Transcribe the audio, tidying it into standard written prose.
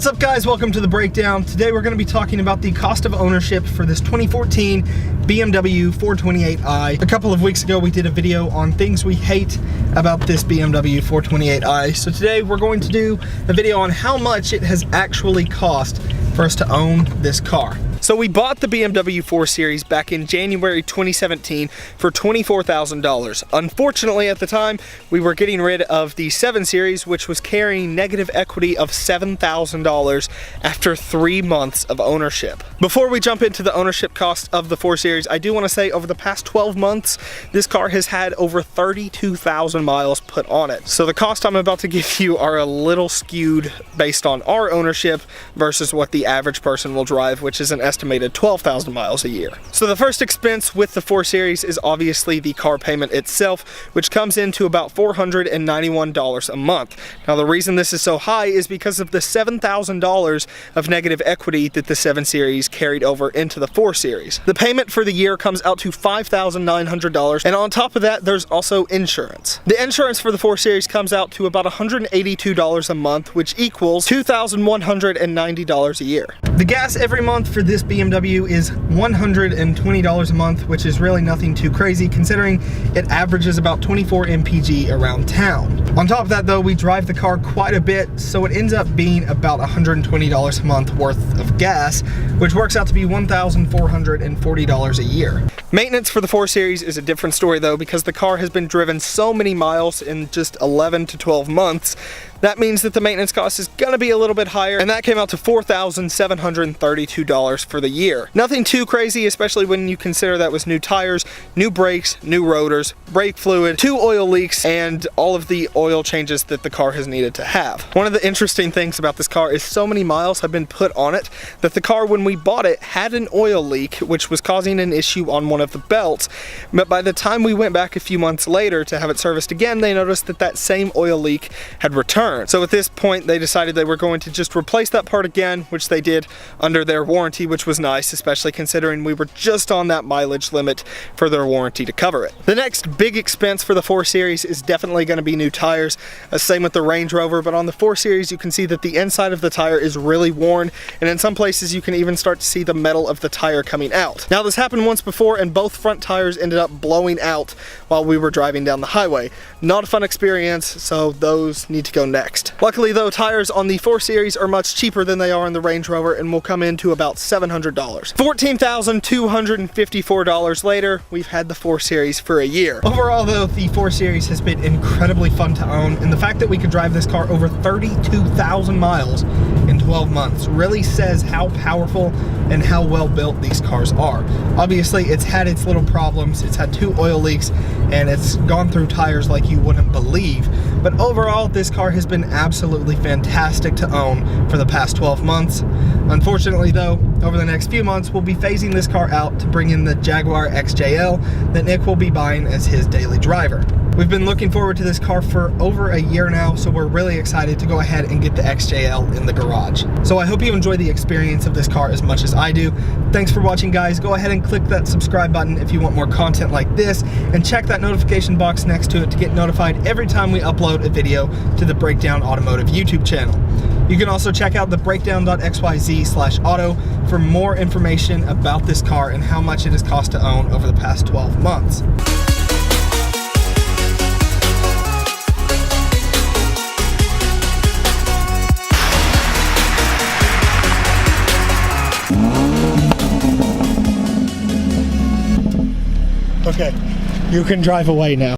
What's up, guys? Welcome to the breakdown. Today we're going to be talking about the cost of ownership for this 2014 BMW 428i. A couple of weeks ago we did a video on things we hate about this BMW 428i. So today we're going to do a video on how much it has actually cost for us to own this car. So we bought the BMW 4 Series back in January 2017 for $24,000. Unfortunately, at the time, we were getting rid of the 7 Series, which was carrying negative equity of $7,000 after 3 months of ownership. Before we jump into the ownership cost of the 4 Series, I do want to say over the past 12 months, this car has had over 32,000 miles put on it. So the cost I'm about to give you are a little skewed based on our ownership versus what the average person will drive, which is an estimated 12,000 miles a year. So the first expense with the 4 Series is obviously the car payment itself, which comes into about $491 a month. Now the reason this is so high is because of the $7,000 of negative equity that the 7 Series carried over into the 4 Series. The payment for the year comes out to $5,900, and on top of that there's also insurance. The insurance for the 4 Series comes out to about $182 a month, which equals $2,190 a year. The gas every month for this BMW is $120 a month, which is really nothing too crazy considering it averages about 24 mpg around town. On top of that though, we drive the car quite a bit, so it ends up being about $120 a month worth of gas, which works out to be $1,440 a year. Maintenance for the 4 Series is a different story though, because the car has been driven so many miles in just 11 to 12 months. That means that the maintenance cost is gonna be a little bit higher, and that came out to $4,732 for the year. Nothing too crazy, especially when you consider that was new tires, new brakes, new rotors, brake fluid, 2 oil leaks, and all of the oil changes that the car has needed to have. One of the interesting things about this car is so many miles have been put on it that the car, when we bought it, had an oil leak, which was causing an issue on one of the belts. But by the time we went back a few months later to have it serviced again, they noticed that that same oil leak had returned. So at this point, they decided they were going to just replace that part again, which they did under their warranty, which was nice, especially considering we were just on that mileage limit for their warranty to cover it. The next big expense for the 4 Series is definitely going to be new tires. Same with the Range Rover, but on the 4 Series, you can see that the inside of the tire is really worn, and in some places you can even start to see the metal of the tire coming out. Now this happened once before, and both front tires ended up blowing out while we were driving down the highway. Not a fun experience, so those need to go next. Luckily though, tires on the 4 Series are much cheaper than they are on the Range Rover and will come into about $700. $14,254 later, we've had the 4 Series for a year. Overall though, the 4 Series has been incredibly fun to own, and the fact that we could drive this car over 32,000 miles in 12 months really says how powerful and how well built these cars are. Obviously it's had its little problems, it's had 2 oil leaks, and it's gone through tires like you wouldn't believe, but overall this car has been absolutely fantastic to own for the past 12 months. Unfortunately though, over the next few months we'll be phasing this car out to bring in the Jaguar XJL that Nick will be buying as his daily driver. We've been looking forward to this car for over a year now, so we're really excited to go ahead and get the XJL in the garage. So I hope you enjoy the experience of this car as much as I do. Thanks for watching, guys. Go ahead and click that subscribe button if you want more content like this, and check that notification box next to it to get notified every time we upload a video to the Breakdown Automotive YouTube channel. You can also check out the breakdown.xyz/auto for more information about this car and how much it has cost to own over the past 12 months. Okay, you can drive away now.